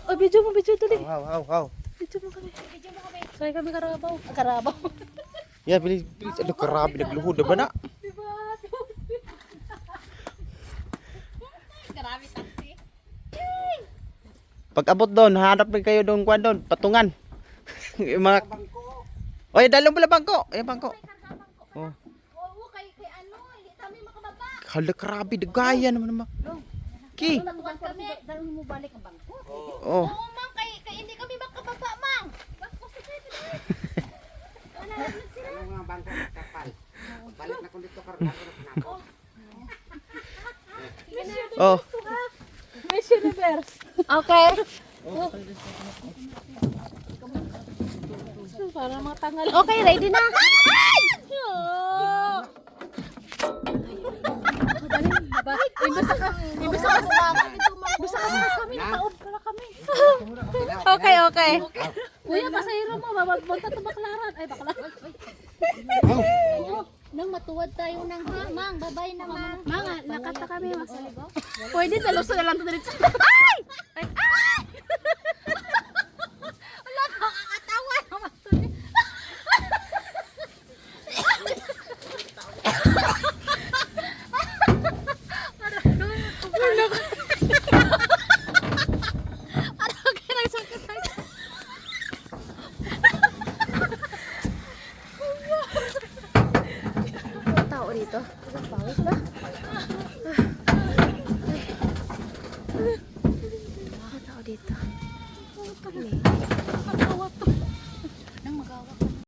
Oh, video dali. Wow. Video mo kami. Sakay kami karabaw. Karabaw. Ya, bilis. Aduh, kerabi nagluhod na ba na? Diba? Karami taxi. Pag abot doon, hanap din kayo doon, kwan doon, patungan. Yung mga... Oy, dalong pala bangko. Ayan, bangko. Oh. Oo, kay ano, hindi kami makababa. Hala, kerabi, dagaya naman naman. Ki. Natukan kami. Dahil mo balik ang bangko. Oh. Oo, mang, kay hindi kami makababa, mang. Wala na sila. Ano nga bangko kapal? Balik na kung dito karon ako. Oh. Miss Universe. Okay. Para mga tangal. Okay, ready na. Ay! Ibasa ka kami, nataob ka na kami. Okay. Kuya, pasahero mo, babagpunta to Baklaran. Ay, Baklaran. Nang matuwad tayo ng mang, babay na mang. Mga, nakata kami. Pwede, taluso na lang ito dito. Ay! Ay! Wala, nakakatawa naman ito. Tao dito. Pawis ba? Tao dito.